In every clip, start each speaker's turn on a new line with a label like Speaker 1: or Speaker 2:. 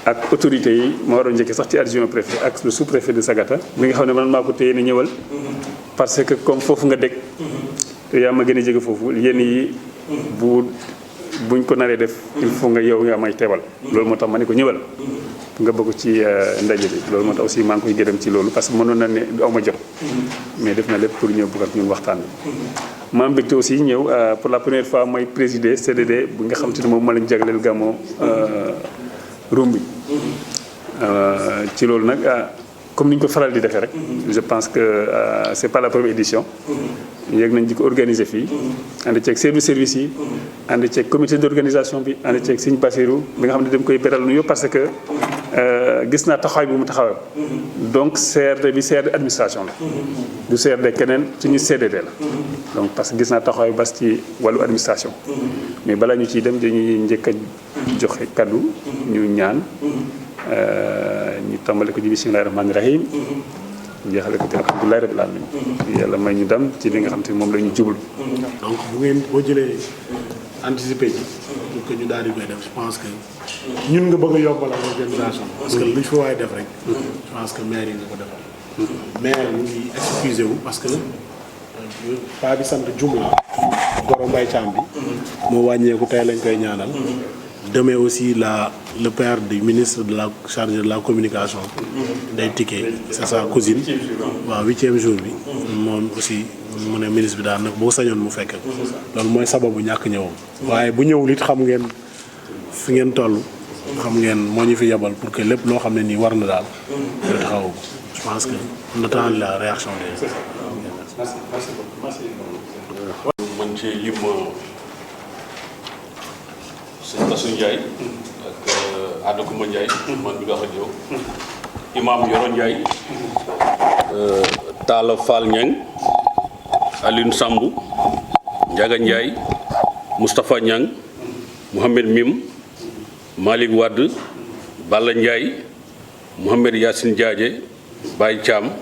Speaker 1: ak autorités yi ma waroon njëkk sax ci adjoint préfet ak le sous-préfet de Sagata mi nga xam ne man maa ko téye ne ñëwal parce que comme foofu nga dëkk yaa ma gën a jege foofu yenn yi buñ ko naree def il faut nga yow nga may teebal loolu moo tax ma ne ko ñëwal nga bokk ci ndaje bi loolu moo tax aussi maa ngi koy gërëm ci loolu parce que mënoon na ne aw ma jot mais def na lépp pour ñëw bokk ak ñun waxtaan bi ma am mbégte aussi ñëw pour la première fois mooy présider CDD bu nga xam te ne moom ma lañ jagleel gàmmoo Rumbi ci loolu nag comme ni ñu ko faral di defee rek je pense que c'est pas la première édition yéeg nañ di ko organiser fii ànd ceeg service yi ànd ceeg comité d'organisation bi ànd ceeg Sëñ Bassirou bi nga xam ne dem koy beral nuyu parce que gis naa taxawaay bu mu taxawee donc CRD bi CRD administration la du CRD keneen suñu CDD la donc parce que gis naa taxawaay bas ci wàllu administration mais balaa ñu ciy dem dañuy njëkk a joxe kaddu ñu ñaan ñu tàmbale ko ci bismillahi rahmaani rahim jeexale ko ci alhamdulillahi rabbil alamin yàlla may ñu dem ci li nga xam te moom la ñu jublu.
Speaker 2: donc bu ngeen boo jëlee anticiper ci pour que ñu daal di koy def je pense que ñun nga bëgg a yombalal organisation parce que lu fi waay def rek je pense que maire yi nga ko defal maire mu ngi excusé wu parce que paa bi sant Jumla Goro Mbaye Thiam bi moo wàññeeku tey lañ koy ñaanal demain aussi le père du ministre de la chargé de la communication day ticket c'est sa cousine waaw 8e jour bi moom aussi mu ne ministre bi daal nag boo sañoon mu fekk loolu mooy sababu ñàkk ñëwam waaye bu ñëwul it xam ngeen fi ngeen toll xam ngeen moo ñu fi yebal pour que lépp loo xam ne nii war na daal ñu taxawu je pense que on attend la réaction des
Speaker 3: man ci lim sëñ Bassirou Ndiaye ak Adda Koumba Ndiaye man bi nga xam yow imam Yoro Ndiaye Talla Fall Niang Alioune Sambou Ndiaga Ndiaye Moustapha Niang Mohamed Mim Malick Wade Balla Ndiaye Mohamed Yassine Diadje Baye Thiam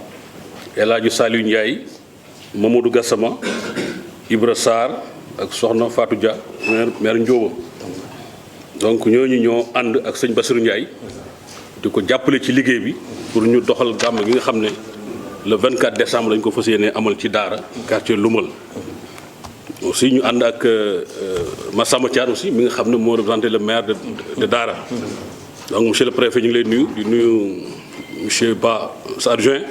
Speaker 3: El Hadji Saliou Ndiaye Mamadou Gassama Ibra Sarr ak Soxna Fatou Dia maire Ndioba donc ñooñu ñoo ànd ak sëñ Bassirou Ndiaye di ko jàppale ci liggéey bi pour ñu doxal gàmm gi nga xam ne le 24 décembre lañ ko fas yéene amal ci Daara quartier Lumal aussi ñu ànd ak Massamba Thiane aussi mi nga xam ne moo représenté le maire de Daara donc monsieur le préfet ñu ngi lay nuyu di nuyu monsieur Ba sa adjoint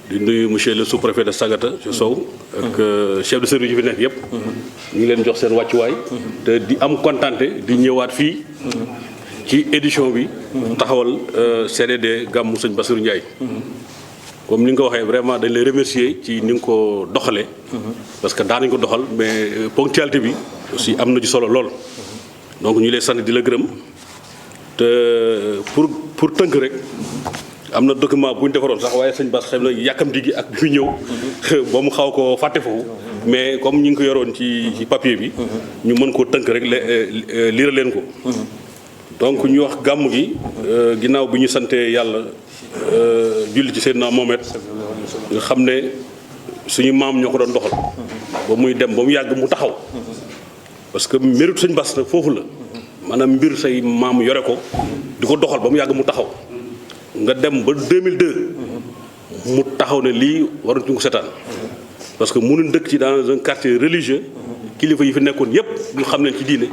Speaker 3: di nuyu monsieur le sous-préfet de Sagata Sow ak chef de service yi fi nekk yëpp ñu ngi leen jox seen wàccuwaay te di am kontante di ñëwaat fii ci édition bi taxawal CDD gàmmu sëñ Bassirou Ndiaye comme ni nga ko waxee vraiment dañ lay remercier ci ni nga ko doxalee parce que daan nañ ko doxal mais ponctualité bi aussi am na ci solo lool donc ñu lay sant di la gërëm te pour tënk rek am na document bu ñu defaroon sax waaye sëñ Bass xam na yàkkamti gi ak bi fi ñëw ba mu xaw ko fàtte foofu mais comme ñu ngi ko yoroon ci papier bi ñu mën koo tënk rek lire leen ko donc ñu wax gàmm gi ginnaaw bi ñu santee yàlla julli ci Seydina Mohamed nga xam ne suñu maam ñoo ko doon doxal ba muy dem ba mu yàgg mu taxaw parce que mérite sëñ Bass nag foofu la maanaam mbir say maam yore ko di ko doxal ba mu yàgg mu taxaw nga dem ba 2002 mu taxaw ne lii waruñu ko seetaan parce que mënuñ dëkk ci dans un quartier religieux kilifa yi fi nekkoon yépp ñu xam leen ci diine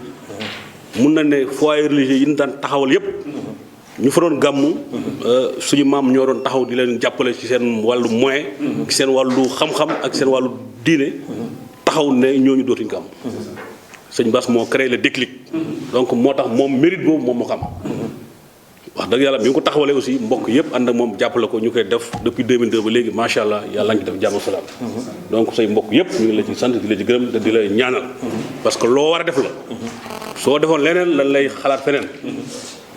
Speaker 3: mun na ne foyer religieux yi ñu daan taxawal yépp ñu fa doon gàmmu suñu maam ñoo doon taxaw di leen jàppale ci seen wàllu moyen ci seen wàllu xam-xam ak seen wàllu diine taxaw ne ñooñu dootuñu ko am sëñ Bass moo créé le déclic donc moo tax moom mérite boobu moom moo ko am wax dëgg yàlla bi nga ko taxawalee aussi mbokk yëpp ànd ak moom jàppale ko ñu koy def depuis 2002 ba léegi macha allah yàlla ngi def jàmm salaam donc say mbokk yëpp ñu ngi la ci sant di la ci gërëm te di la ñaanal parce que loo war a def la soo defoon leneen lan lay xalaat feneen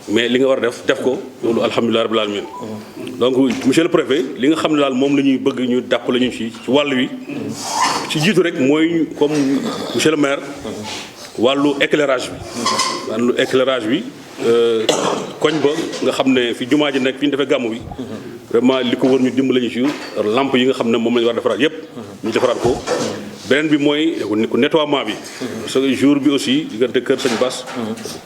Speaker 3: mais li nga war a def ko loolu alhamdulilah rabbil alamin donc monsieur le préfet li nga xam ne daal moom la ñuy bëgg ñu jàppale ñu ci wàll wi ci jiitu rek mooy comme monsieur le maire wàllu éclairage bi koñ ba nga xam ne fi jumaa ji nekk fi ñu defee gàmmu bi vraiment li ko war ñu dimbali ñu ci lampe yi nga xam ne moom la ñu war a defaraat yépp ñu defaraat ko beneen bi mooy nettoiement bi. chaque jour bi aussi diggante kër Sëñ Bass.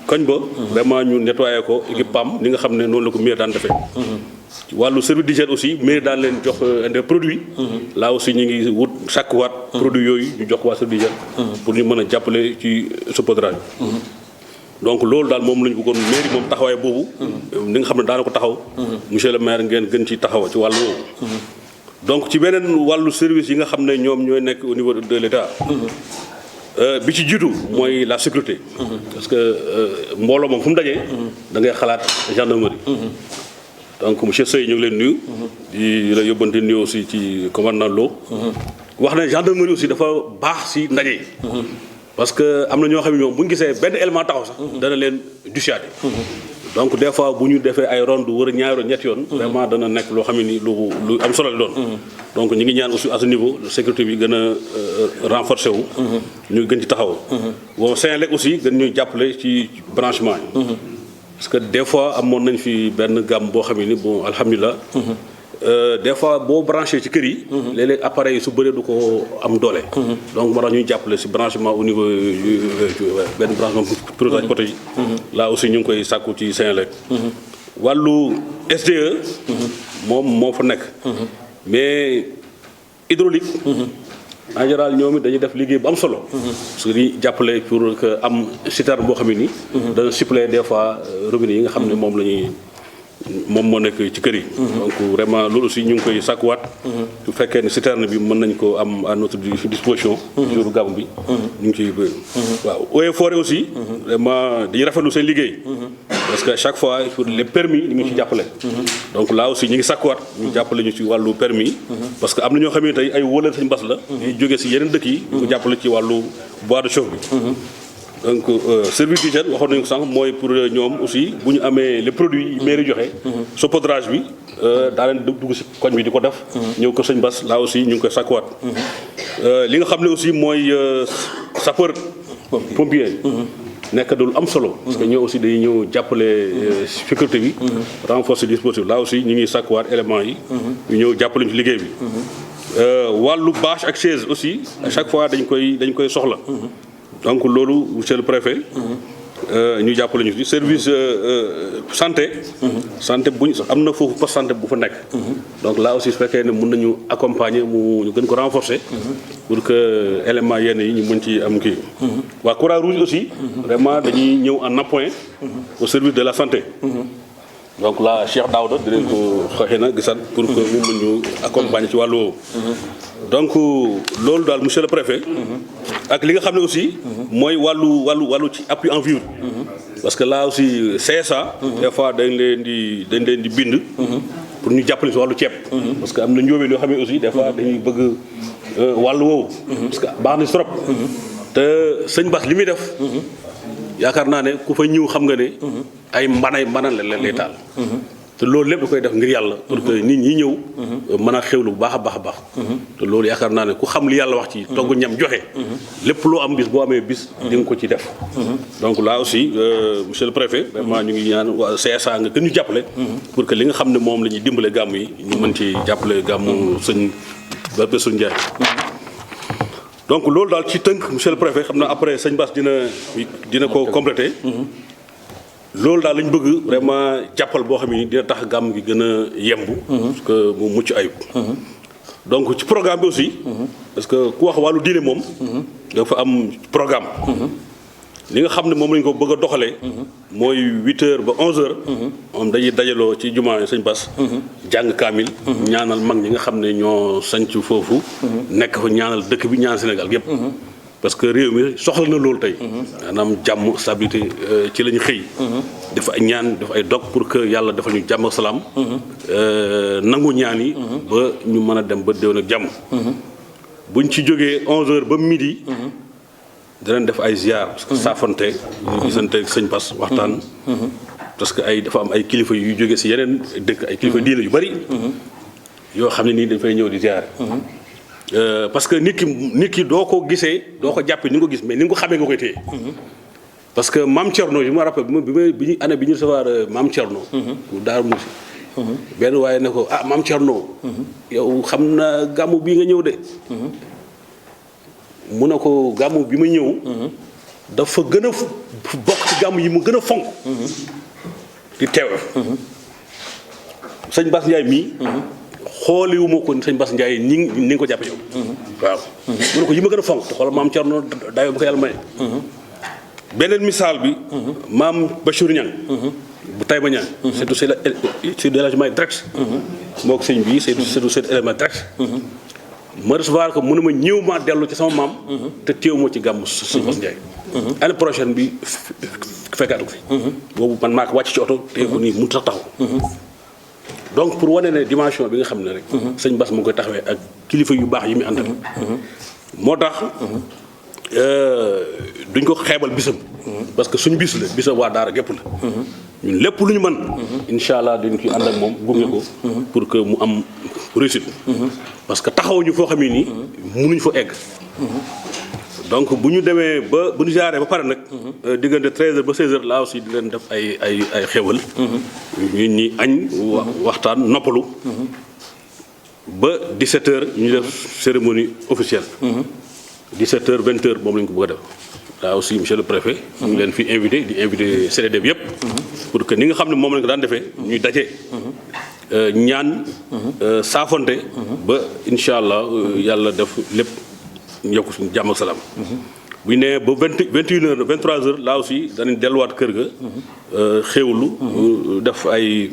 Speaker 3: koñ ba. vraiment ñu nettoyé ko équipe PAM ni nga xam ne noonu la ko maire daan defee. ci wàllu service d'hygiène aussi maire daan leen jox des produits. là aussi ñu ngi wut chaque waat. produits yooyu ñu jox waa service d'hygiène. pour ñu mën a jàppale ci saupoudrage bi. donc loolu daal moom la ñu bëggoon mairie moom taxawaay boobu. ni nga xam ne daana ko taxaw. monsieur le maire ngeen gën ci taxaw ci wàllu woowu. donc ci beneen wàllu service yi nga xam ne ñoom ñooy nekk au niveau de l'État. bi ci jiitu mooy la sécurité. parce que mbooloo moom fu mu dajee. da ngay xalaat gendarmerie. donc monsieur Seye ñu ngi leen nuyu. di la yóbbante nuyu aussi ci commandant Lo. wax ne gendarmerie aussi dafa baax si ndaje. parce que am na ñoo xam ne ñoom bu ñu gisee benn élément taxaw sax. dana leen dissuader. donc des fois bu ñu defee ay ronde wër ñaari ñetti yoon. vraiment dana nekk loo xam ne ni lu am solo la doon. donc ñu ngi ñaan aussi à ce niveau sécurité bi gën a renforcer wu. ñu gën ci taxaw. bon Senelec aussi gën ñu jàppale ci branchement yi. parce que des fois amoon nañ fi benn gamme boo xam ne ni bon alhamdulilah. des fois boo branché ci kër yi. léeg-léeg appareil yi su bëree du ko am doole. donc moo tax ñuy jàppale si branchement au niveau benn branchement pilotage poto yi. là aussi ñu ngi koy sàkku ci Senelec. wàllu SDE. moom moo fa nekk. mais hydraulique. en général ñoom it dañuy def liggéey bu am solo. parce que dañuy jàppale pour que am citerne boo xam ne nii. dana suppléer des fois robinet yi nga xam ne moom la ñuy. moom moo nekk ci kër yi. donc vraiment loolu aussi ñu ngi koy sàkkuwaat. su fekkee ne citerne bi mën nañ ko am à notre disposition. jour gàmmu bi. ñu ngi ciy bëri. waaw Eaux et Forêts aussi. vraiment dañuy rafetlu seen liggéey. parce que à chaque fois pour les permis ñu ngi ci jàppale. donc là aussi ñu ngi sàkkuwaat ñu jàppale ñu ci wàllu permis. parce que am na ñoo xam ne tey ay wóolal Sëñ Bass la. ñuy jógee si yeneen dëkk yi. ñu ko jàppale ci wàllu bois de chauffe bi. donc service d'hygiène waxoon nañu ko sànq mooy pour ñoom aussi bu ñu amee les produits yi mairie joxe. saupoudrage bi daa leen dugg si koñ bi di ko def. ñëw ko Sëñ Bass là aussi ñu ngi koy sàkkuwaat. li nga xam ne aussi mooy sapeur pompier. nekk du lu am solo. parce que ñoo aussi dañuy ñëw jàppale sécurité bi. renforcer dispositif là aussi ñu ngi sàkkuwaat éléments yi. ñu ñëw jàppale ñu ci liggéey bi. wàllu bâche ak chaise aussi. à chaque fois dañ koy soxla. donc loolu monsieur le préfet. ñu jàppale ñu ci service santé. santé buñ am na foofu poste santé bu fa nekk. donc là aussi su fekkee ne mën nañu accompagner ñu gën ko renforcer. pour que éléments yenn yi ñu mën ci am kii. waa Croix-Rouge aussi. vraiment dañuy ñëw en appoint. au service de la santé. donc là Cheikh Daouda dinañ ko xëy na gisaat pour que mu mën ñu accompagner ci wàllu woowu. donc loolu daal monsieur le préfet. ak li nga xam ne aussi. mooy wàllu ci appui en vivre. parce que là aussi CSA. des fois dañ leen di bind. pour ñu jàppale si wàllu ceeb. parce que am na njóobeen yoo xam ne aussi des fois dañuy bëgg wàllu woowu. parce que baax na si trop. te Sëñ Bass li muy def. yaakaar naa ne ku fa ñëw xam nga ne. ay mbanan la lay taal. te loolu lépp da koy def ngir yàlla. pour que nit ñi ñëw. mën a xewlu bu baax a baax. te loolu yaakaar naa ne ku xam li yàlla wax ci togg ñam joxe. lépp loo am bis boo amee bis. di nga ko ci def. donc là aussi monsieur le préfet. vraiment ñu ngi ñaan waa CSA nga gën ñu jàppale. pour que li nga xam ne moom la ñuy dimbale gàmm yi ñu mën ci jàppale gàmmu sëñ Bassirou Ndiaye. donc loolu daal ci tënk monsieur le préfet xam naa après sëñ Bass dina ko complété. loolu daal lañ bëgg vraiment jàppal boo xam ne dina tax gàmm gi gën a yemb. parce que mu mucc ayib. donc ci programme bi aussi. parce que ku wax wàllu diine moom. dafa am programme. li nga xam ne moom lañ ko bëgg a doxalee. mooy 8h ba 11h. moom dañuy dajaloo ci jumaa Sëñ Bass. jàng kaamil. ñaanal mag ñi nga xam ne ñoo sanc foofu. nekk fa ñaanal dëkk bi ñaanal Sénégal yépp parce que réew mi soxla na loolu tey. maanaam jàmm stabilité ci la ñu xëy. def ay ñaan def ay dog pour que yàlla defal ñu jàmm ak salaam. nangu ñaan yi. ba ñu mën a dem ba déwén ak jàmm. buñ ci jógee 11h ba midi. danañ def ay ziar. parce que saafonte ñu gisante ak Sëñ Bass waxtaan. parce que dafa am ay kilifa yu jógee si yeneen dëkk ay kilifa diine yu bari. yoo xam ne nii dañ fay ñëw di ziar. parce que nit ki doo ko gisee doo ko jàppee ni nga ko gis mais ni nga ko xamee nga koy téye. parce que Maam Thierno yi ma rappel bi ñu recevoir Maam Thierno. Daaru Musi. benn waaye ne ko Maam Thierno. yow xam na gàmmu bii nga ñëw de. mu ne ko gàmmu bi ma ñëw dafa gën a bokk ci gàmmu yi mu gën a fonk di teewe sëñ Bass Ndiaye mii xooliwu ma ko sëñ Bass Ndiaye ni nga ko jàppe yow waaw mu ne ko yi ma gën a fonk te xoolal maam Thierno dayoo ba ko yàlla maye beneen misaal bi maam Bachir Niang bu Taïba Niang surtout c'est l'élément direct moo ko sëñ bi surtout c'est élément direct ma recevoir ko mu ne ma ñëw maa dellu ci sama maam te téew moo ci gàmmu sëñ Bass Ndiaye année prochaine bi fekkaatu ko fi boobu man maa ko wàcc ci oto téye ko nii mënut a taxaw donc pour wane ne dimension bi nga xam ne rek sëñ Bass mu ngi koy taxawee ak kilifa yu baax yi muy àndal moo tax duñ ko xeebal bisam parce que suñu bis la bisam waa daara gépp la ñun lépp lu ñu mën incha allah dañ ci ànd ak moom gunge ko pour que mu am réussite parce que taxawuñu foo xam ne nii mënuñ fa egg donc bu ñu demee ba bu ñu jaaree ba pare nag diggante 13h ba 16h là aussi di leen def ay xéwal ñun ñi añ waxtaan noppalu ba 17h ñu def cérémonie officielle 17h 20h moom lañ ko bëgg a def là aussi monsieur le préfet ñu ngi leen fi di invité CDD bi yëpp pour que ni nga xam ne moom lañ ko daan defee ñuy daje ñaan saafonte ba incha allah yàlla def lépp yokk suñu jàmm ak salaam bu ñu nee ba 21h 23h là aussi danañ delluwaat kër ga xéwlu def ay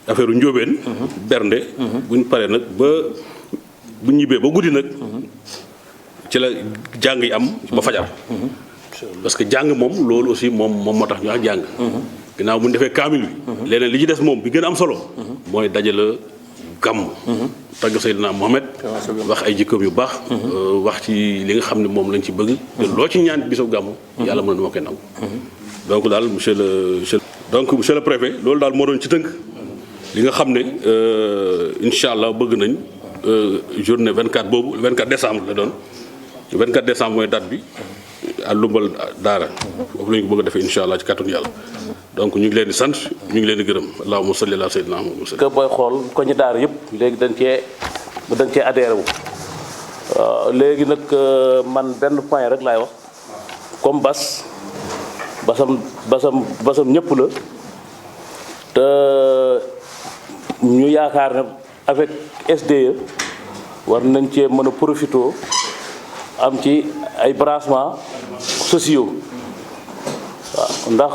Speaker 3: affaire u njóobeen bernde bu ñu paree nag ba bu ñibbee ba guddi nag ci la jàng yi am ba fajar parce que jàng moom loolu aussi moom moo tax ñu wax jàng ginnaaw bu ñu defee kaamil bi leneen li ci des moom bi gën a am solo mooy dajale gàmm tagg Seydina Mohamed wax ay jikkoom yu baax wax ci li nga xam ne moom lañ ci bëgg te loo ci ñaan bisu gàmm yàlla mën na moo koy nangu donc daal monsieur le préfet loolu daal moo doon ci tënk li nga xam ne incha allah bëgg nañ journée 24 boobu 24 décembre la doon 24 décembre mooy date bi à Lumbal Daara foofu la ñu ko bëgg a defee incha allah ci kàttanu yàlla donc ñu ngi leen di sant ñu ngi leen di gërëm allahumma salli ala sayyidina Muhammad
Speaker 4: que booy xool ko ñu daara yëpp léegi dañ cee adhéré wu léegi nag man benn point rek laay wax comme basam ñëpp la te ñu yaakaar ne avec SDE war nañ cee mën a profité am ci ay branchements sociaux waaw ndax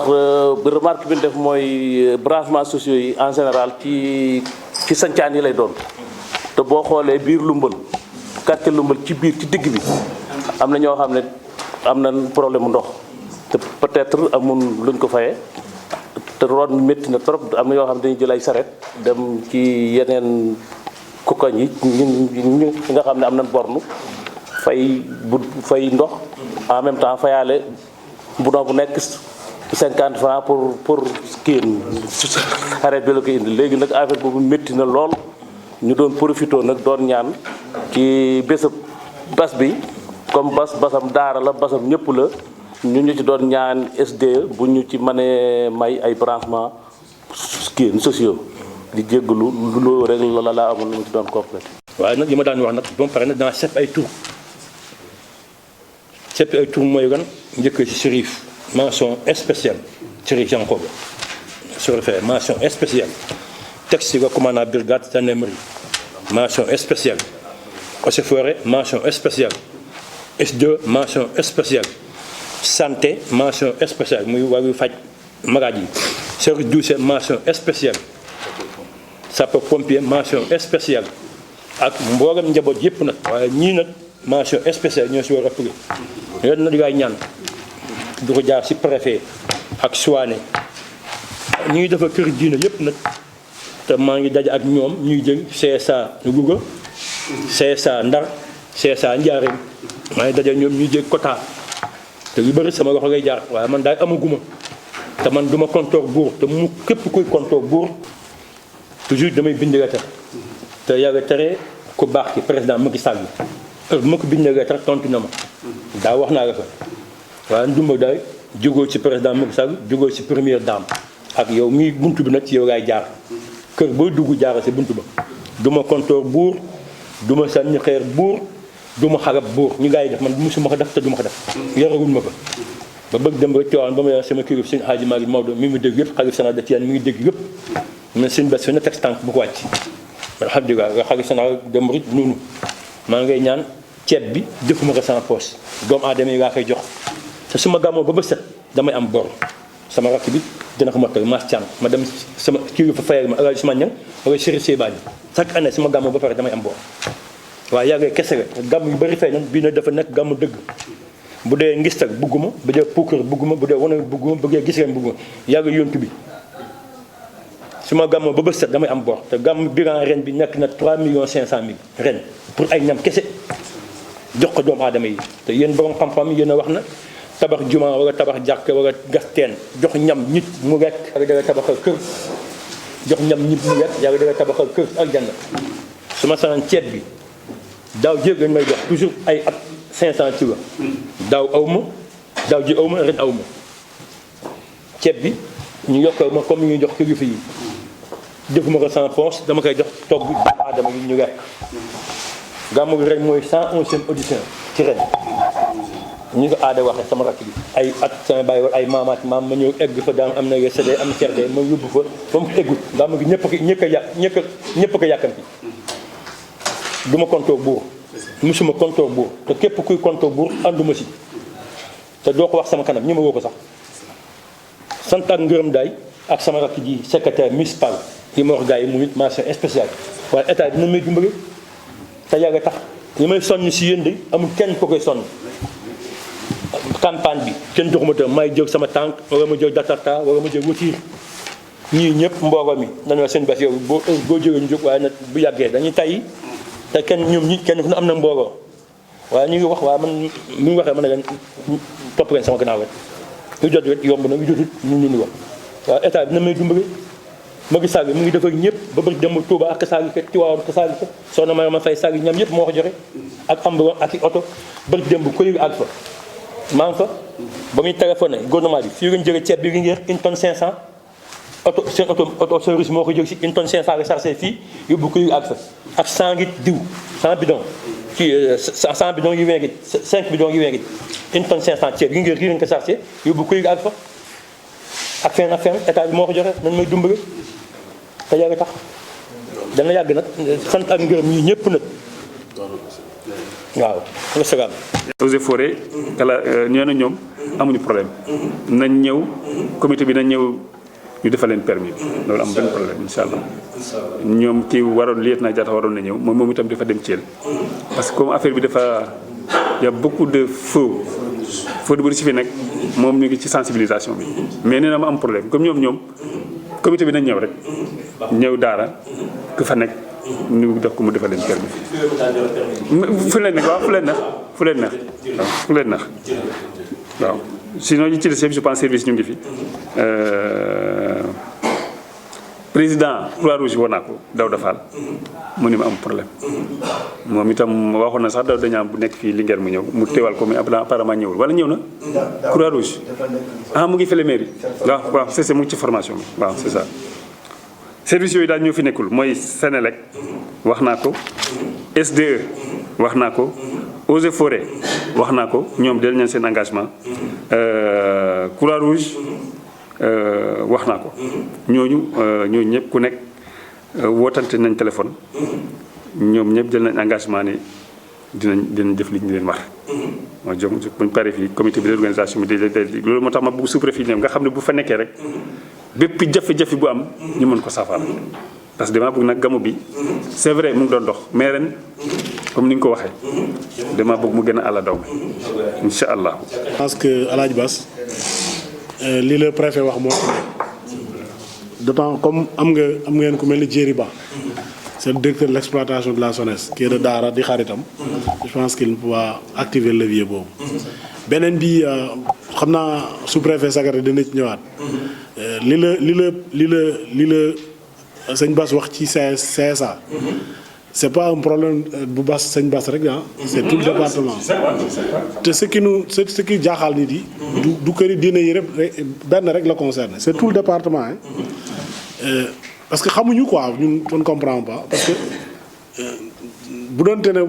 Speaker 4: remarque bi ñu def mooy branchements sociaux yi en général ci sancaan yi lay doon te boo xoolee biir Lumbal quartier Lumbal ci biir ci digg bi am na ñoo xam ne am na problème mu ndox te peut-être amul luñ ko fayee te roon métti na trop am na yoo xam ne dañuy jël ay saret dem ci yeneen kukañ yi ñu nga xam ne am nañ bornu fay ndox en même temps fayaale bu nekk 50 francs pour kii arrêt bi la ko indi léegi nag affaire boobu métti na lool ñu doon profité nag doon ñaan ci bésab bas bi comme basam daara la basam ñëpp la ñu ci doon ñaan SDE bu ñu ci mënee may ay branchement kii sociaux di jéggalu loolu rek la laa amoon lu mu ci doon complété.
Speaker 5: waaye nag li ma daan wax nag ba mu pare nag dana sepp ay tur mooy gan njëkk ci Chérif mention spéciale Chérif Yankoba sous-préfet mention spéciale texte ko commandant brigade gendarmerie mention spéciale eaux et forêts mention spéciale S2 mention spéciale santé mention spéciale muy wàllu faj magaaj yi service douce mention spéciale sapeur pompier mention spéciale ak mboolem njaboot yëpp nag waaye ñii nag mention spéciale ñoo si war a pugg leen nag yaay ñaan du ko jaar si préfet ak Souané ñuy dafa kër diina yëpp nag te maa ngi daje ak ñoom ñuy jël CSA Louga CSA Ndar CSA Njaaréem maa ngi daje ñoom ñuy jël quota te lu bëri sama loxo ngay jaar waaye man daay amaguma te man duma kontoor buur te mu képp kuy kontoor buur toujours damay bind lettre te yàlla tere ku baax ki président Macky Sall heure bu ma ko bindee lettre tontu na ma daa wax naa la fa waaye ndumba daay jógoo ci président Macky Sall jógoo ci première dame ak yow mii buntu bi nag ci yow laay jaar kër booy dugg jaara si buntu ba duma kontoor buur duma sànni xeer buur du ma xarab buur ñu gars yi def man musuma ko def te du ma ko def yarawuñ ma ko ba bëgg dem ba Tiwaawan ba ma sama kii sëñ Hadji Malick Maodo mi ngi dégg yëpp xalif général de Tidiane mi ngi dégg yëpp mais sëñ Bass fi na teg tànk bu ko wàcc alhamdulilah nga xalif général de Mouride noonu maa ngay ñaan ceeb bi defuma ko sans poche doomu aadama yi laa koy jox te su ma gàmmoo ba set damay am bor sama rakk bi dina ko mottal Mass Thiam ma dem sama kii fa fayal ma El Hadj Ousmane Niang wala Chérif Seybani chaque année su ma gàmmoo ba pare damay am bor waaye yàggee kese la gàmm yu bëri fay na bii na dafa nekk gàmm dëgg bu dee ngistal bugguma bu dee puukar bugguma bu dee wane bugguma bu dee gis leen bugguma yàgg yontu bi su ma gàmmoo ba set damay am bor te gàmm biran ren bi nekk na 3 500 000 ren pour ay ñam kese jox ko doomu aadama yi te yéen borom xam-xam yéen a wax na tabax juma wala tabax jàkk wala gas teen jox ñam nit mu lekk yàlla danga tabaxal kër jox ñam nit mu lekk yàlla danga tabaxal kër ak janna su ma sanan ceeb bi daaw jéeg lañ may jox toujours ay at 500 kilos daaw awma daaw ji awma ren awma ceeb bi ñu yokkal ma comme ñuy jox kilifa yi defuma ko sans force dama koy jox togg doomu aadama yi ñu lekk gàmmu gi ren mooy 111e audition ci ren ñu ko aada waxee sama rakk bi ay at sama bàyyi wala ay maamaat maam ma ñëw egg fa daan am na CD am cerde ma yóbbu fa ba mu eggut gàmmu gi ñëpp ko yàkkamti du ma kontoog buur musuma kontoog buur te képp kuy kontoog buur ànduma si te doo ko wax sama kanam ñi ma woo ko sax sant ak ngërëm daay ak sama rakk ji secrétaire municipal yi ma wax gars yi mu nit mention spéciale waaye état dina may dimbali te yàgg tax li may sonn si yéen de amul kenn ko koy sonn campagne bi kenn joxuma te may jóg sama tànk wala ma jóg datata wala ma jóg watiir ñii ñëpp mbooloo mi nañoo seen bés yow boo jógee ñu jóg waaye nag bu yàggee dañuy tay te kenn ñoom ñi kenn ku ne am na mbooloo waaye ñu ngi wax waaye man mu ngi waxee ma ne leen topp leen sama gannaaw rek lu jot rek yomb na lu jotut ñu wax waaw état bi na may dimbali ma ngi sàgg mu ngi defar ñëpp ba bëri dem Touba ak sàgg ka Tiwaawan ka sàgg ka soo na ma fay sàgg ñam yëpp moo ko joxe ak ambulance ak i oto bëri dem bu koy ak fa maa ngi fa ba muy téléphoné gouvernement bi fii lañ jëlee ceeb bi ngi 1 tonne 500 oto seen oto service moo ko jóg si 1 tonne 500 la chargé fii yóbbu koy ak fa ak 100 litres diw 100 bidon kii 100 bidon yu 20 litres 5 bidon yu 20 litres 1 tonne 500 ceeb yi ngi rii lañ ko chargé yóbbu koy ak fa ak fenn état bi moo ko joxe nañ may dimbali te yàgg tax dana yàgg nag sant ak ngërëm ñi ñëpp nag waaw wasalaam.
Speaker 1: Eaux et Forêts kala ñoo na ñoom amuñu problème nañ ñëw comité bi nañ ñëw ñu defal leen permis loolu am benn problème incha allah ñoom kii waroon lieutenant Diatta waroon na ñëw moom itam dafa dem Thiel parce que comme affaire bi dafa y a beaucoup de feu de bëri si fi nekk moom ñu ngi ci sensibilisation bi mais nee na ma am problème comme ñoom comité bi nañ ñëw rek ñëw daara ku fa nekk ñu def ko mu defal leen permis fu leen nekk waaw fu leen neex waaw sinon ñu ci des je pense service ñu ngi fi président Croix-Rouge woo naa ko Daouda Fall mu ni ma am problème moom itam waxoon na sax Daouda ñaam bu nekk fii Linguère mu ñëw mu teewal ko mais apparemment ñëwul wala ñëw na Croix-Rouge mu ngi fële mairie waaw c'est mu ngi ci formation bi waaw c'est ça service yooyu daal ñoo fi nekkul mooy Sénélec wax naa ko SDE wax naa ko Eaux et Forêts wax naa ko ñoom del ñaan seen engagement Croix-Rouge wax naa ko ñooñu ñëpp ku nekk wootante nañ téléphone ñoom ñëpp jël nañ engagement ne dinañ def li ñu leen wax moo jom buñ paree fii comité bi d'organisation bi loolu moo tax ma bëgg sous-préfet ñoom nga xam ne bu fa nekkee rek bépp jafe-jafe bu am ñu mën ko saafara parce que dama bëgg nag gamu bi c'est vrai mu ngi doon dox mais ren comme ni nga ko waxee dama bëgg mu gën a àlla daw incha allah.
Speaker 2: je pense que El Hadj Bass li la préfet wax moo d'autant comme am ngeen ku mel ni Djeri Ba c'est le directeur de l'exploitation de la SONES qui est de Daara di xaritam je pense qu'il va activer le levier boobu. beneen bi xam naa sous-préfet Sagata dina ci ñëwaat li la sëñ Bass wax ci CSA c'est pas un problème bu Bass sëñ Bass rek c'est tout le département te ce qui jaaxal nit yi du këri diine yi rek benn rek la concerne c'est tout le département parce que xamuñu quoi ñun on comprend pas parce que bu doonte ne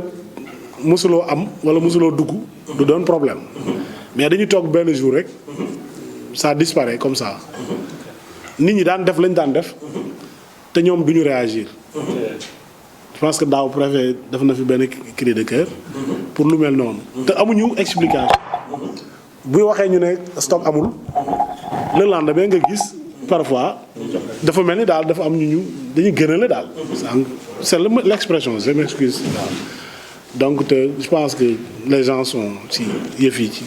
Speaker 2: mosuloo am wala mosuloo dugg du doon problème mais dañuy toog benn jour rek ça disparaît comme ça nit ñi daan def lañ daan def te ñoom duñu réagir. Je pense que daaw préfet def na fi benn cri de cœur pour lu mel noonu te amuñu explication buy waxee ñu ne stock amul le lendemain nga gis parfois dafa mel ni daal dafa am ñu dañuy gënale daal c'est l'expression je m'excuse daal donc te je pense que les gens sont ci yëf yi ci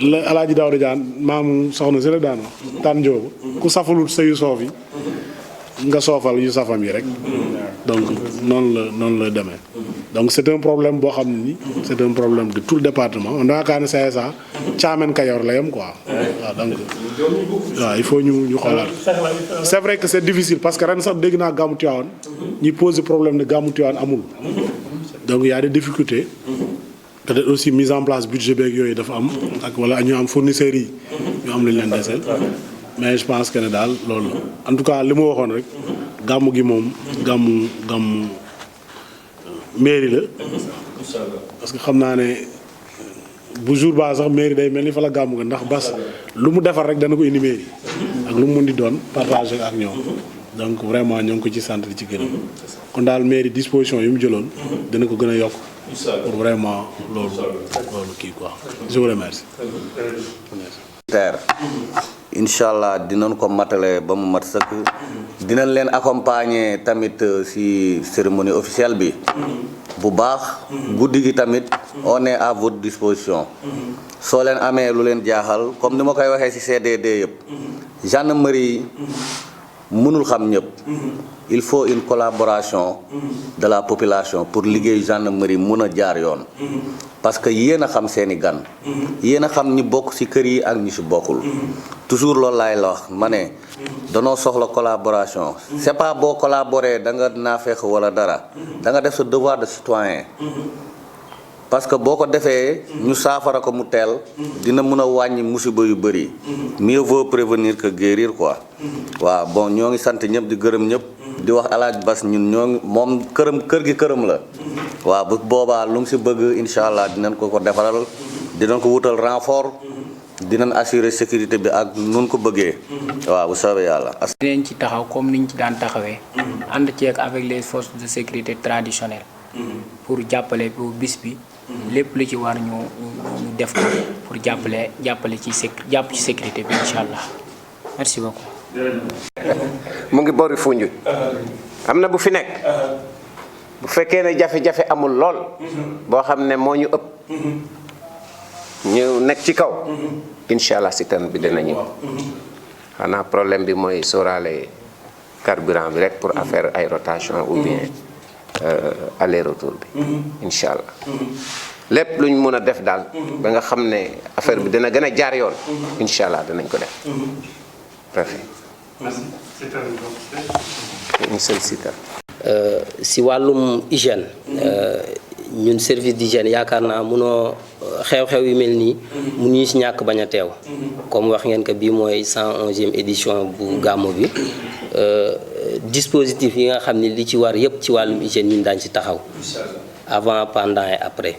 Speaker 2: la Alaaji Daouda Diagne maamu soxna si la daan wax taan njoobu ku safalul sa yu soof yi nga soofal yu safam yi rek donc noonu la demee donc c'est un problème boo xam ne ni c'est un problème de tout le département on yaakaar ne CSA Thiamène Kayor la yem quoi waaw donc waaw il faut ñu xoolaat c'est vrai que c'est difficile parce que ren sax dégg naa gàmmu Tivaouane ñi pose problème de gàmmu Tivaouane amul donc il y a des difficultés peut-être aussi mise en place budget beeg yooyu dafa am ak wala ñu am fournisseurs yi ñu am lu ñu leen deseel mais je pense que ne daal loolu la en tout cas li ma waxoon rek gàmmu gi moom gàmmu mairie la parce que xam naa ne bu jour ba sax mairie day mel ni fa la gàmmu ga ndax bas lu mu defar rek dana ko indi mairie ak lu mu mën di doon partager ak ñoom donc vraiment ñoo ngi ko ci sant di ci gërëm kon daal mairie disposition yi mu jëloon dana ko gën a yokk pour vraiment loolu kii quoi je vous remercie.
Speaker 6: incha allah dinañ ko matale ba mu mat sëkk dinañ leen accompagner tamit ci cérémonie officielle bi bu baax guddi gi tamit on est à votre disposition soo leen amee lu leen jaaxal comme ni ma koy waxee ci CDD yëpp gendarmerie mënul xam ñëpp il faut une collaboration de la population pour liggéey gendarmerie mun a jaar yoon parce que yéen a xam seeni gan yéen a xam ñi bokk ci kër yi ak ñi ci bokkul toujours loolu laay la wax ma ne danoo soxla collaboration c'est pas boo collaborer da nga naafeex wala dara da nga def sa devoir de citoyen parce que boo ko defee ñu saafara ko mu teel dina mën a wàññi musiba yu bëri mieux vaut prévenir que guérir quoi waaw bon ñoo ngi sant ñëpp di gërëm ñëpp di wax alaaj Bas ñun ñoo ngi moom kër gi këram la waaw bu boobaa lu mu si bëgg incha allah dinañ ko defaral dinañ ko wutal renfort dinañ assurer sécurité bi ak nun ko bëggee waaw bu soobee yàlla.
Speaker 7: dinañ ci taxaw comme niñ ci daan taxawee ànd ceeg avec les forces de sécurité traditionnelles pour jàppale bu bis bi lépp lu ci war ñu def ko pour jàpp ci sécurité bi incha allah merci beaucoup.
Speaker 8: mu ngi boori Foundiougne am na bu fi nekk bu fekkee ne jafe-jafe amul lool boo xam ne moo ñu ëpp ñu nekk ci kaw incha allah citerne bi dina ñëw xanaa problème bi mooy sóoraale carburant bi rek pour affaire ay rotation ou bien aller retour bi incha allah lépp lu ñu mën a def daal ba nga xam ne affaire bi dina gën a jaar yoon incha allah dinañ ko def préfet.
Speaker 9: si wàllum hygiène ñun service d'hygiène yaakaar naa munoo xew-xew yu mel nii mënuñu si ñàkk bañ a teew comme wax ngeen ko bii mooy 111e édition bu gàmmu bi dispositif yi nga xam ne li ci war yëpp ci wàllum hygiène ñun daañu ci taxaw avant pendant et après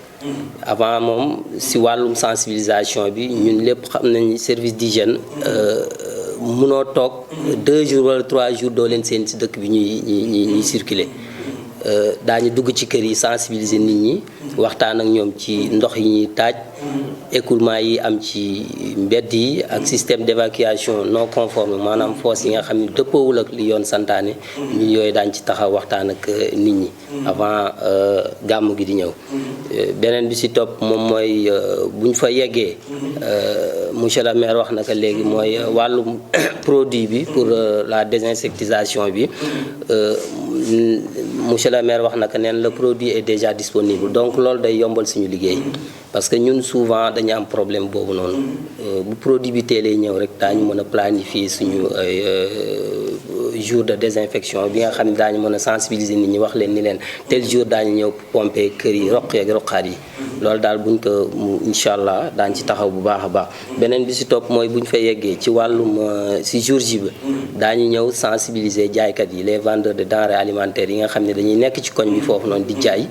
Speaker 9: avant moom si wàllum sensibilisation bi ñun lépp xam nañ service d'hygiène munoo toog 2 jours wala 3 jours doo leen seen ci dëkk bi ñuy circuler daañu dugg ci kër yi sensibiliser nit ñi waxtaan ak ñoom ci ndox yi ñuy taaj écoulement yi am ci mbedd yi ak système d'évacuation non conforme maanaam fosse yi nga xam ne dëppoowul ak li yoon santaane ñun yooyu daañu ci taxaw waxtaan ak nit ñi avant gàmmu gi di ñëw beneen bi ci topp moom mooy bu ñu fa yeggee monsieur le maire wax na ko léegi mooy wàllum produit bi pour la désinsectisation bi monsieur le maire wax na ko neen le produit est déjà disponible donc loolu day yombal suñu liggéey parce que ñun souvent dañu am problème boobu noonu bu produit bi teelee ñëw rek daañu mën a planifier suñu jour de désinfection bi nga xam ne daañu mën a sensibiliser nit ñi wax leen ni leen tel jour daañu ñëw pomper kër yi roq yeeg roqaat yi loolu daal buñ ko incha allah daañ ci taxaw bu baax a baax beneen bi si topp mooy buñ fa yeggee ci wàllum si jour ji ba daañu ñëw sensibiliser jaaykat yi les vendeurs de denrées alimentaires yi nga xam ne dañuy nekk ci koñ bi foofu noonu di jaay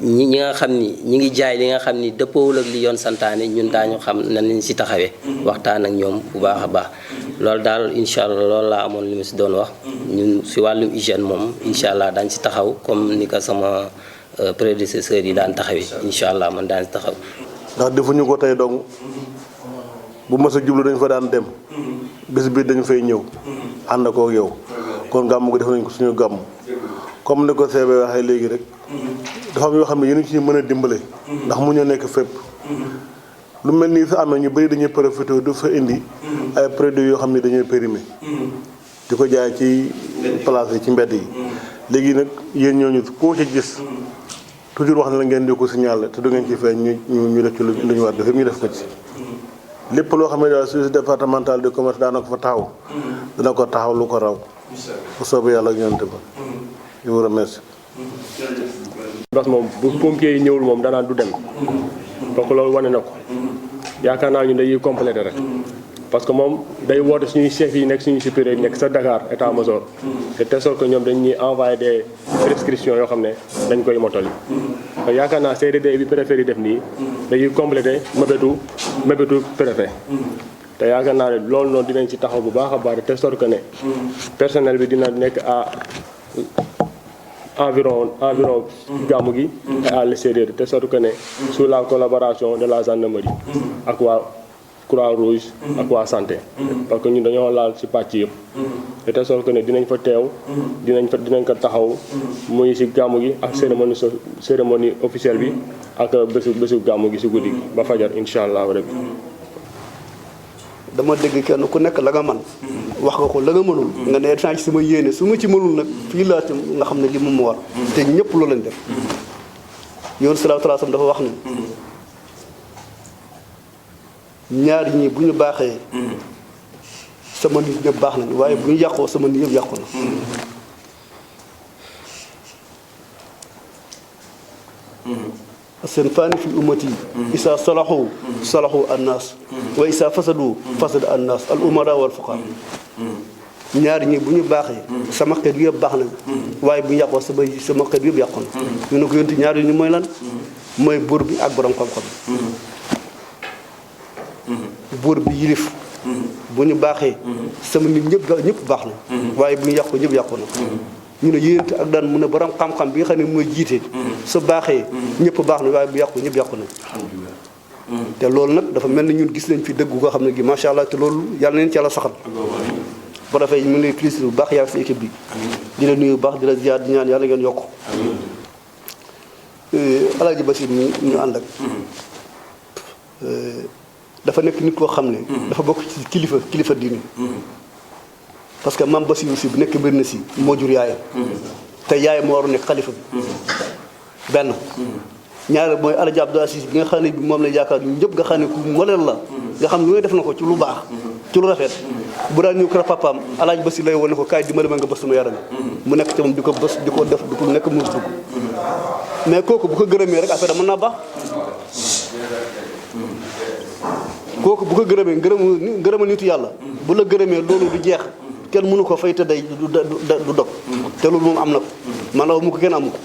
Speaker 9: ñi nga xam ni ñi ngi jaay li nga xam ni dëppoowul ak li yoon santaane ñun daañu xam nan lañ si taxawee waxtaan ak ñoom bu baax a baax loolu daal incha allah loolu laa amoon li ma si doon wax ñun si wàllum hygiène moom incha allah daañ si taxaw comme ni ko sama prédécesseurs yi daan taxawee incha allah man daan si taxaw.
Speaker 10: ndax defuñu ko tey dong bu mës a jublu dañ fa daan dem bés bi dañu fay ñëw ànd ko yow kon gàmm gi def nañ ko suñu gàmm comme ni ko seebee waxee léegi rek dafa am yoo xam ne yéen ci mën a dimbale ndax mu ñoo nekk fépp lu mel nii su amee ñu bëri dañuy profité du fa indi ay produits yoo xam ne dañuy périmé di ko jaay ci place yi ci mbedd yi léegi nag yéen ñooñu koo ci gis toujours wax na la ngeen di ko signalé te du ngeen ci feeñ ñu def ci lu ñu war def yëpp ñu def ko ci lépp loo xam ne daal service départemental de commerce daana ko fa taxaw dana ko taxaw lu ko raw bu soobee yàlla ak ñoom ba je vous remercie.
Speaker 11: bas moom bu pompier yi ñëwul moom danaan du dem donc loolu wane na ko yaakaar naa ñu dañuy complété rek parce que moom day woote suñuy chefs yi nekk suñuy supérieurs yi nekk sa Dakar état major de telle sorte que ñoom dañ ñuy envoyé des prescriptions yoo xam ne dañ koy motali yaakaar naa CDD bi préfet yi def nii dañuy complété mébétu préfet te yaakaar naa ne loolu noonu dinañ ci taxaw bu baax a baax de telle sorte que ne personnel bi dina nekk à environ gàmmu gi et à l'extérieur de telle sorte que ne sous la collaboration de la gendarmerie ak waa Croix-Rouge ak waa santé parce que ñun dañoo laal ci pàcc yëpp de telle sorte que ne dinañ fa teew dinañ ko taxaw muy ci gàmmu gi ak cérémonie officielle bi ak bésu gàmmu gi ci guddi gi ba fajar incha allah rabbi
Speaker 12: dama dégg kenn ku nekk la nga man wax nga ko la nga mënul nga ne état ci sama yéene su ma ci mënul nag fii laa ci nga xam ne li moom mu war te ñëpp loolu lañ def yoon sallallahu alayhi wasallam dafa wax ni ñaar ñi bu ñu baaxee sama nit ñëpp baax nañu waaye bu ñu yàqoo sama nit yëpp yàqu na seen faani fi ummati isa salahu salahu annas wa isa fasadu fasada annas al umara wal fuqara ñaar ñi bu ñu baaxee sama xeet yëpp baax nañu waaye bu ñu yàqoo sama xeet yëpp yàqu na ñu ne ko yonti ñaar yi ñu mooy lan mooy buur bi ak borom xam-xam buur bi yilif bu ñu baaxee sama nit ñëpp baax na waaye bu ñu yàqu ñëpp yàqu na ñu ne yéent ak daan mu ne borom xam-xam bi nga xam ne mooy jiite su baaxee ñëpp baax na waaye bu yàqu ñëpp yàqu na te loolu nag dafa mel ni ñun gis nañ fi dëgg koo xam ne gi macha allah te loolu yàlla neen ci yàlla saxal bu rafet ñu ngi lay félicité bu baax yaa sa équipe bi di la nuyu bu baax di la ziar di ñaan yàlla ngeen yokk Alaaji Basir ñu ànd ak dafa nekk nit koo xam ne dafa bokk ci kilifa diine parce que maam Basiru si bu nekk mbir na si moo jur yaayam te yaayam moo waru nekk xalifa bi benn ñaareel mooy Alaaji Abdou Aziz bi nga xam ne bi moom la yaakaar ñu ñëpp nga xam ne ku modèle la nga xam ne lu ngay def na ko ci lu baax ci lu rafet bu daan ñëw kër papaam Alaaji Basir lay wane ko kaay dimbali ma nga bës sama yaram mu nekk ci moom di ko bës di ko def di ko nekk muus dugg mais kooku bu ko gërëmee rek affaire mën naa baax kooku bu ko gërëmee ngërëma nitu yàlla bu la gërëmee loolu du jeex kenn mënu ko fay te day du dog te loolu moom am na ko man la mu ko kenn amu ko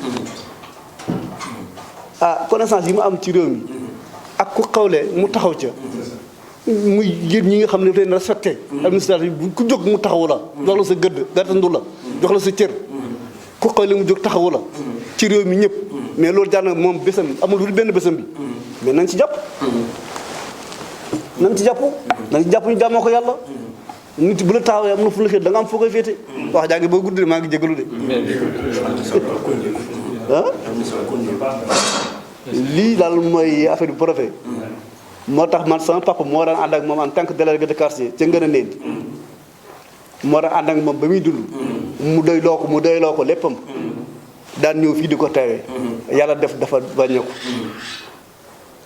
Speaker 12: connaissance yi mu am ci réew mi ak ku xawle mu taxaw ca muy yéen ñi nga xam ne leen respecté administratif bu ku jóg mu taxawu la jox la sa gëdd gàttandu la jox la sa cër ku xawle mu jóg taxawu la ci réew mi ñëpp mais loolu jaar na moom bésam amul lu benn bésam bi mais nañ ci jàpp nañ ci jàpp ñu jàmmoo ko yàlla nit bu la taxawee am na fu la féete da nga am foo koy féete wax jaa ngi ba guddi maa ngi jégalu de lii daal mooy affaire bi profet moo tax man sama papa moo daan ànd ak moom en tant que délégué de quartier ca ngën a neen moo daan ànd ak moom ba muy dund mu doyloo ko léppam daan ñëw fii di ko teewee yàlla def dafa wàññeeku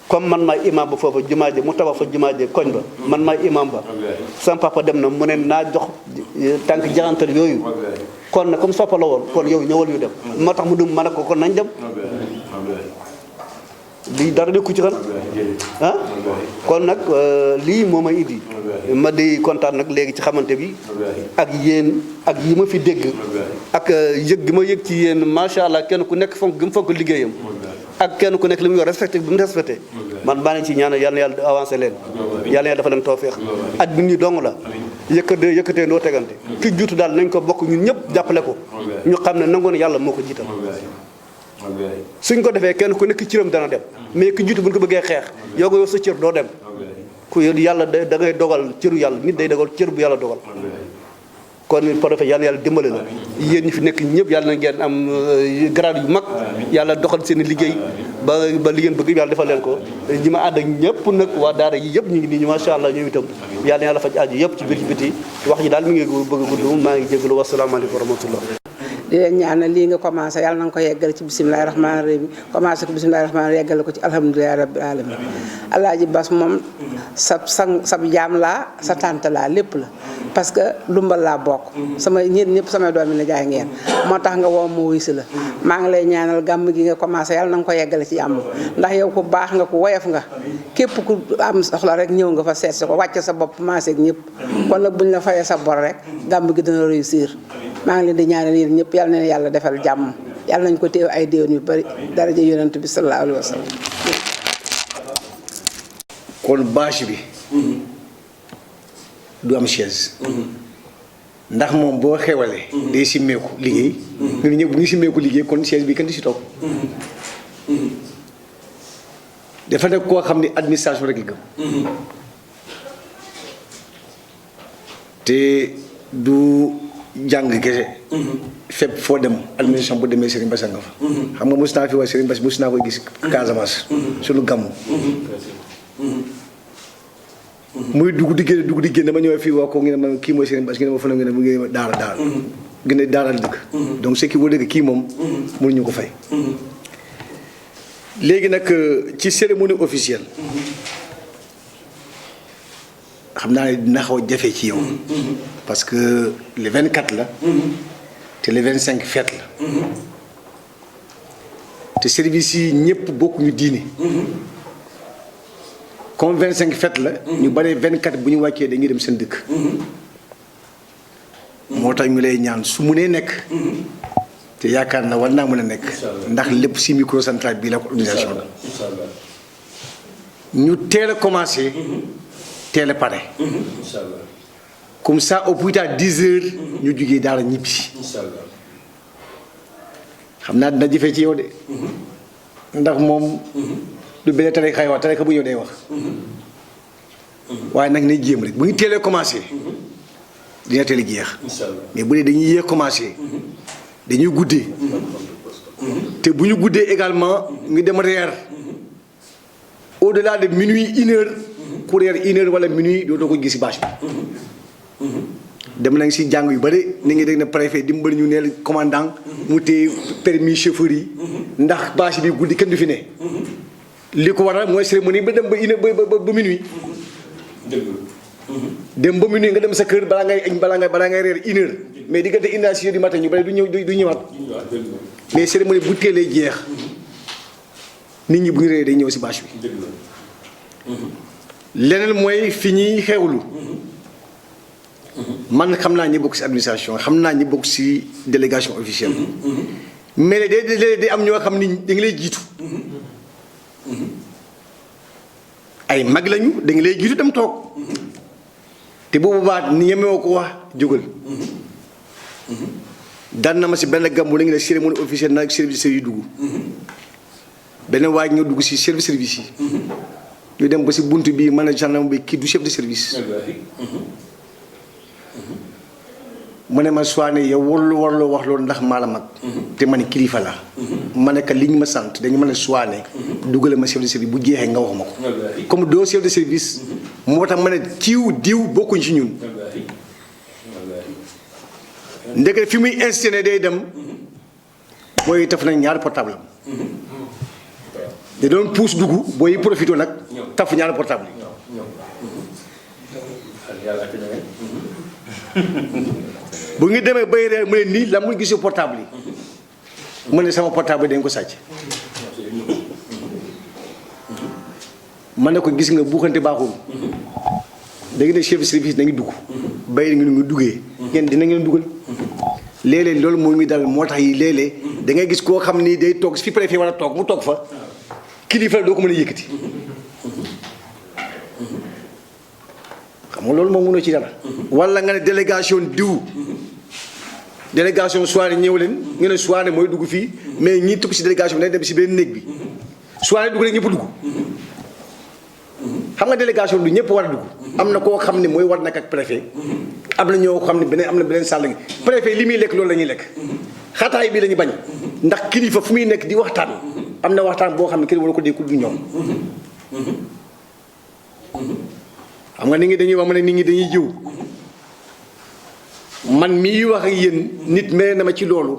Speaker 12: comme man maay imam ba foofa jumaaje mu tabax fa jumaaje koñ ba man maay imam ba sama papa dem na mu ne naa jox tànk jaxantal yooyu kon na comme soppa la woon kon yow ñëwal ñu dem moo tax mu dum ma ne ko kon nañ dem lii dara nekku ci xan ah kon nag lii moo ma indi ma di kontaan nag léegi ci xamante bi ak yéen ak yi ma fi dégg ak yëg gi ma yëg ci yéen macha allah kenn ku nekk fonk gi mu fonk liggéeyam ak kenn ku nekk li mu yor respecté bi mu respecté man maa ngi ci ñaanal yàlla na yàlla avancé leen yàlla na yàlla dafa leen toofeex at bi nii dong la yëkkatee ndoo tegante ki juutu daal nañ ko bokk ñun ñëpp jàppale ko ñu xam ne nangoon yàlla moo ko jiital suñ ko defee kenn ku nekk cëram dana dem mais ki jiitu bu ñu ko bëggee xeex yow nga yor sa cër doo dem ku yàlla da ngay dogal cëru yàlla nit day dogal cër bu yàlla dogal kon préfet yàlla yàlla dimbale la yéen ñi fi nekk ñëpp yàlla na ngeen am grade yu mag yàlla doxal seen liggéey ba li ngeen bëgg yàlla defal leen ko ñi ma ànd ak ñëpp nag waa daara yi yëpp ñu ngi nii ñu macha allah ñoom itam yàlla na yàlla faj aju yëpp ci biir ci biti wax ji daal mi ngi bëgg a gudd maa ngi jégalu wasalaamaaleykum wa rahmatullah
Speaker 13: di leen ñaanal lii nga commencé yàlla na nga ko yeggale ci bisimilahi rahmaani rahim commencé ko bisimilahi rahmaani yeggale ko ci alhamdulilahi rabbil alamin alaaji Bas moom sab jaam laa sa tante laa lépp la parce que lumbal laa bokk sama ñeen ñëpp samay doomi la jaay ngeen moo tax nga woo ma wuy si la maa ngi lay ñaanal gàmm gi nga commencé yàlla na nga ko yeggale ci jàmm ndax yow ku baax nga ku woyof nga képp ku am soxla rek ñëw nga fa seet si ko wàcce sa bopp maaseeg ñëpp kon nag buñ la fayee sa bor rek gàmm gi dina réussir maa ngi leen di ñaanal yéen ñëpp yàlla na yàlla defal jàmm yàlla nañ ko teew ay déwén yu bari daraja yonent bi sallallahu alayhi wa sallam
Speaker 14: kon bâche bi du am chaise ndax moom boo xewalee day simmeeku liggéey ñun ñëpp bu ñu simmeeku liggéey kon chaise bi kenn du si toog dafa nekk koo xam ni administration rek la gëm te du jàng kese fépp foo dem administration bu demee Serigne Bass nga fa xam nga mos naa fi wax Serigne Bass mos naa koy gis Casamance suñu gàmmu muy dugg di génn dama ñëwee fii wax ko ngi ne ma kii mooy Serigne Bass ngi ne ma fa ngi ne mu ngi daara gën a daara dëkk donc ce qui veut dire kii moom mënuñu ko fay léegi nag ci cérémonie officielle xam naa ne dina xaw a jafe ci yow parce que le 24 la te le 25 fête la te service yi ñëpp bokkuñu diine comme 25 fête la ñu bare 24 bu ñu wàccee dañuy dem seen dëkk moo tax ñu lay ñaan su munee nekk te yaakaar na war naa mën a nekk ndax lépp si microcentral bii la ko organisation la ñu teel a commencé teel a pare comme ça au plus tard 10 heures ñu jugee daara ñibbi xam naa dina jëfee ci yow de ndax moom du benn tarixa xay wax tarixa bu ñëw day wax waaye nag nañ jéem rek bu ñu teelee commencé dina teel a jeex mais bu dee dañuy yéex commencé dañuy guddee te bu ñu guddee également ñu dem reer au delà de minuit 1 heure ku reer 1 heure wala minuit dootoo ko gis si bâche bi dem nañ si jàng yu bëri ni ngi dégg ne préfet dimbali ñu neel commandant mu téye permis chauffeur yi ndax bâche bi guddi kenn du fi ne li ko waral mooy cérémonie ba dem ba une ba minuit dem ba minuit nga dem sa kër balaa ngay añ balaa ngay reer 1 heure mais diggante 1 à 6 heures du matin ñu bëri du ñëwaat mais cérémonie bu teelee jeex nit ñi bu ñu reeree day ñëw si bâche bi leneen mooy fi ñuy xewlu man xam naa ñi bokk si administration xam naa ñi bokk si délégation officielle mais léeg-léeg day am ñoo xam ni da nga lay jiitu ay mag lañu da nga lay jiitu dem toog te boobu baat ni ñemewoo ko wax jógal daan na ma si benn gàmmu la ngi ne cérémonie officielle nag service yi dugg benn waay ñoo dugg si service yi ñu dem ba si bunt bi man a gendarme bi kii du chef de service mu ne ma soine yow warloo wax loolu ndax maa la mag te ma ne kilifa la ma ne que li ñu ma sant dañu mën a soine dugale ma chef de service bu jeexee nga wax ma ko comme doo chef de service moo tax ma ne kiiw diw bokkuñ ci ñun ndeke fi muy insisté day dem booy taf nag ñaari portable am da doon puus dugg booy profité nag taf ñaari portable bu ngi demee bay reer mu ne nii la mu gisee portable yi mu ne sama portable dañ ko sàcc ma ne ko gis nga buuxante baaxul léegi ne chef de service na ngi dugg bàyyi nga ngi duggee ngeen dina ngeen dugal léeg-léeg loolu moo ngi dal moo tax yi léeg-léeg da ngay gis koo xam ni day toog fi préfet war a toog mu toog fa kilifa doo ko mën a yëkkati xam nga loolu moom mënoo ci dara wala nga ne délégation diw délégation soirée ñëw leen nga ne soirée mooy dugg fii mais ñi tukk si délégation bi dañ dem si benn néeg bi soirée dugg rek ñëpp dugg xam nga délégation du ñëpp war a dugg am na koo xam ne mooy war nekk ak préfet am na ñoo xam ne beneen am na beneen sàll gi préfet li muy lekk loolu la ñuy lekk xataay bi la ñu bañ ndax kilifa fu muy nekk di waxtaan am na waxtaan boo xam ne kenn wala ko dee ku du ñoom xam nga nit ñi dañuy wax ma ne nit ñi dañuy jiw man mii wax ak yéen nit mere na ma ci loolu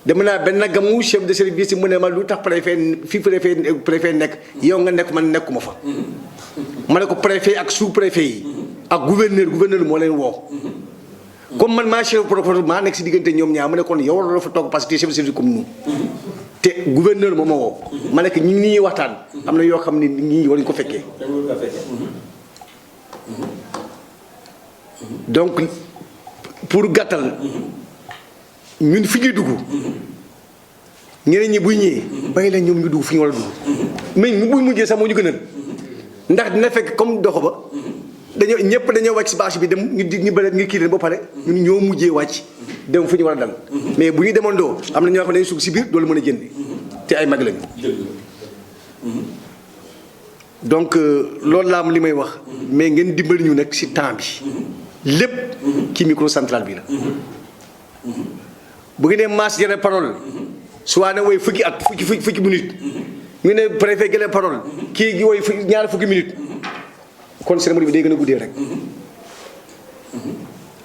Speaker 14: dama naa benn gamu chef de service mu ne ma lu tax préfet fi préfet nekk yow nga nekk man nekkuma fa ma ne ko préfet ak sous préfet yi ak gouverneur moo leen woo comme man maa chef protocole maa nekk si diggante ñoom ñaar mu ne kon yow la fa toog parce que tu es chef de service comme nous te gouverneur moo ma woo ma nekk ñi ñuy waxtaan am na yoo xam ne ñi waruñu ko fekkee donc pour gàttal ñun fi ñuy dugg ñeneen ñi buy ñëwee bàyyi leen ñoom ñu dugg fi ñu war a dugg mais ñu buy mujjee sax moo ñu gënal ndax dina fekk comme doxo ba dañoo wàcc si bâche bi dem ñu bëri ñu kii leen ba pare ñun ñoo mujjee wàcc dem fu ñu war a dal mais bu ñu demandoo am na ñoo xam ne dañuy sugg si biir doolu mën a jënd te ay mag lañu donc loolu laa am li may wax mais ngeen dimbali ñu nag si temps bi lépp ci microcentral bi la bu ngi nee masse jëlee parole soit ne woy fukki at fukki minute ñu ne préfet jëlee parole kii gi woy ñaar fukki minute kon cérémonie bi day gën a guddee rek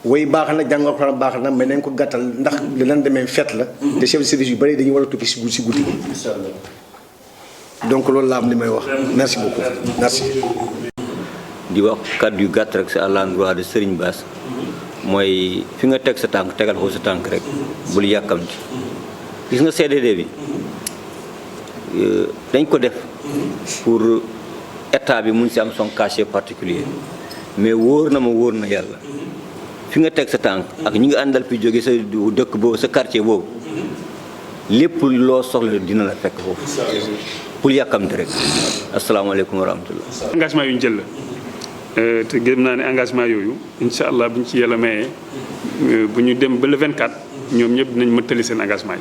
Speaker 14: woy baax na jàng alxuraan baax na mais nañ ko gàttal ndax li lan demee fête la te chef de service yu bëri dañuy war a tukki si guddi donc loolu laa am li may wax merci beaucoup merci.
Speaker 15: di wax kàddu yu gàtt rek c'est à l'endroit de Serigne Bass mooy fi nga teg sa tànk tegal ko sa tànk rek bul yàkkamti gis nga CDD bi dañ ko def pour état bi mun si am son cachet particulier mais wóor na yàlla fi nga teg sa tànk ak ñi nga àndal fi jóge sa dëkk boobu sa quartier boobu lépp loo soxla dina la fekk foofu pour yàkkamti rek asalaamaaleykum wa rahmatullah.
Speaker 1: engagement yu ñu jël la te gëm naa ne engagement yooyu incha allah bu ñu ci yàlla mayee bu ñu dem ba le 24 ñoom ñëpp dinañ mëttali seen engagement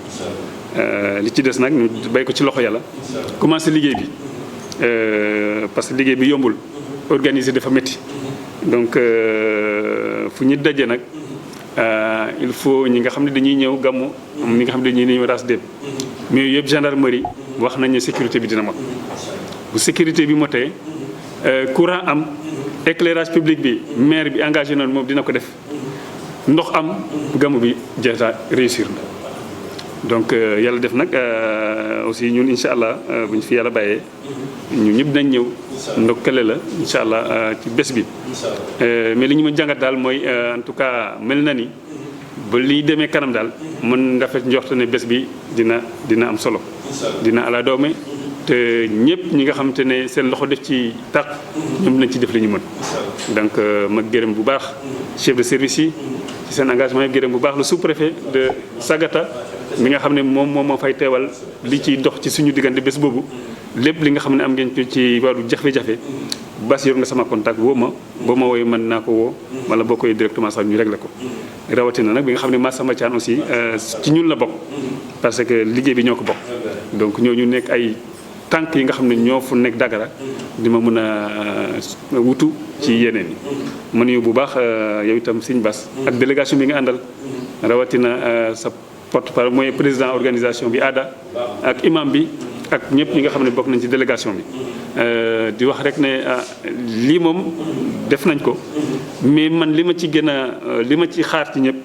Speaker 1: yi li ci des nag ñu bay ko ci loxo yàlla commencé liggéey bi parce que liggéey bi yombul organiser dafa métti donc fu ñu daje nag il faut ñi nga xam ne dañuy ñëw gàmmu am ñi nga xam ne dañuy ñëw ras dem mais yëpp gendarmerie wax nañ ne sécurité bi dina mot bu sécurité bi motee courant am éclairage public bi maire bi engagé noonu moom dina ko def ndox am gàmmu bi déjà réussir na donc yàlla def nag aussi ñun incha allah bu ñu fi yàlla bàyyee ñun ñëpp dinañ ñëw ndokkale la incha allah ci bés bi mais li ñu mën jàngat daal mooy en tout cas mel na ni ba liy demee kanam daal mën rafet njort ne bés bi dina am solo dina ala doome te ñëpp ñi nga xamante ne seen loxo def ci tàq ñoom nañ ci def li ñu mën donc ma gërëm bu baax chef de service yi ci seen engagement yi gërëm bu baax le sous-préfet de Sagata mi nga xam ne moom moo fay teewal li ciy dox ci suñu diggante bés boobu lépp li nga xam ne am ngeen ci wàllu jafe-jafe bas yor nga sama contact woo ma boo ma wooyee mën naa ko woo wala boo koy directement sax ñu réglé ko rawatina nag bi nga xam ne Massamba Thiane aussi ci ñun la bokk parce que liggéey bi ñoo ko bokk donc ñooñu nekk ay tànk yi nga xam ne ñoo fu nekk Dagara di ma mën a wutu ci yeneen yi ma nuyu bu baax yow itam Serigne Bass ak délégation bi nga àndal rawatina sa porte-parole mooy président organisation bi aada ak imam bi ak ñëpp ñi nga xam ne bokk nañ ci délégation bi di wax rek ne lii moom def nañ ko mais man li ma ci gën a li ma ci xaar ci ñëpp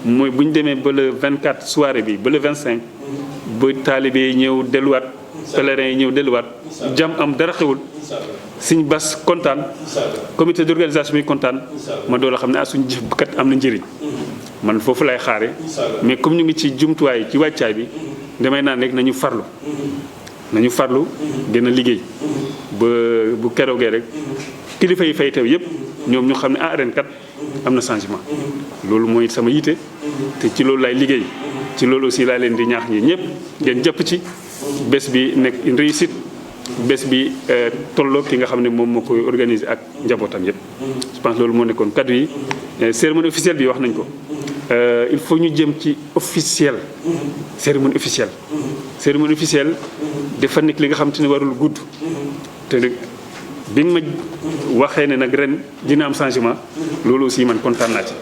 Speaker 1: mooy bu ñu demee ba le 24 soirée bi ba le 25 ba taalibe yi ñëw delluwaat pèlerins yi ñëw delluwaat jàmm am dara xewul Serigne Bass kontaan comité d'organisation bi kontaan ma doon xam ne suñu jëf kat am na njëriñ man foofu lay xaare mais comme ñu ngi ci jumtuwaay ci wàccaay bi damay naan rek nañu farlu gën a liggéey ba bu keroogee rek kilifa yi fay teew yëpp ñoom ñu xam ne ah ren kat am na changement. loolu mooy sama yite te ci loolu laay liggéey ci loolu aussi laa leen di ñaax ñi ñëpp ngeen jàpp ci bés bi nekk une réussite bés bi tolloo ki nga xam ne moom moo koy organiser ak njabootam yëpp. je pense loolu moo nekkoon kaddu yi cérémonie officielle bi wax nañ ko il faut ñu jëm ci officiel cérémonie officielle. cérémonie officielle dafa nekk li nga xam te ne warul gudd te bi nga ma waxee ne nag ren dina am changement loolu aussi man kontaan naa ci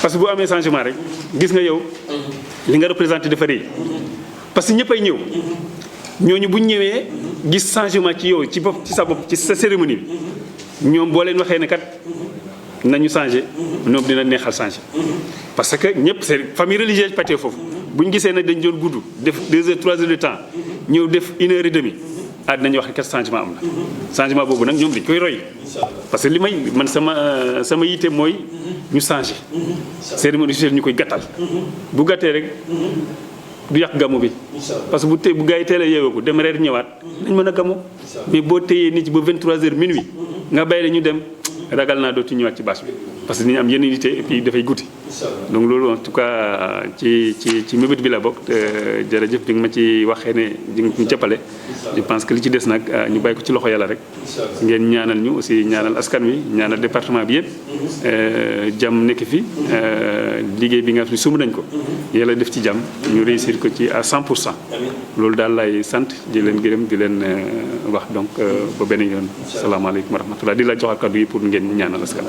Speaker 1: parce que bu amee changement rek gis nga yow li nga représenté dafa rëy parce que ñëppay ñëw ñooñu bu ñu ñëwee gis changement ci yow ci bopp ci sa bopp ci sa cérémonie bi ñoom boo leen waxee ne kat nañu changé ñoom dina neexal changé parce que ñëpp c'est famille religieuse pàttee foofu bu ñu gisee nag dañ doon gudd def 2 heures 3 heures de temps ñëw def 1 heure et demie ah dinañu wax ne kat changement am na changement boobu nag ñoom dañ koy roy parce que li may man sama yite mooy ñu changé cérémonie officielle ñu koy gàttal bu gàttee rek du yàq gamu bi parce que bu gars yi teel a yeewoo ko dem reer ñëwaat nañ mën a gamu mais boo téyee nit ba 23 heures minuit nga bàyyi la ñu dem ragal naa dootu ñëwaat ci bâche bi parce que ni ñu am yenn unité et puis dafay guddi donc loolu en tout cas ci mébét bi la bokk jërëjëf di nga ma ci waxee ne di nga ñu jàppale je pense que li ci des nag ñu bàyyi ko ci loxo yàlla rek ngeen ñaanal ñu aussi ñaanal askan wi ñaanal département bi yëpp jàmm nekk fi liggéey bi nga xam ne sumb nañ ko yàlla def ci jàmm ñu réussir ko ci à 100%. loolu daal lay sant di leen gërëm di leen wax donc ba beneen yoon salaamaaleykum wa rahmatulah di la joxal kaddu yi pour ngeen ñaanal askan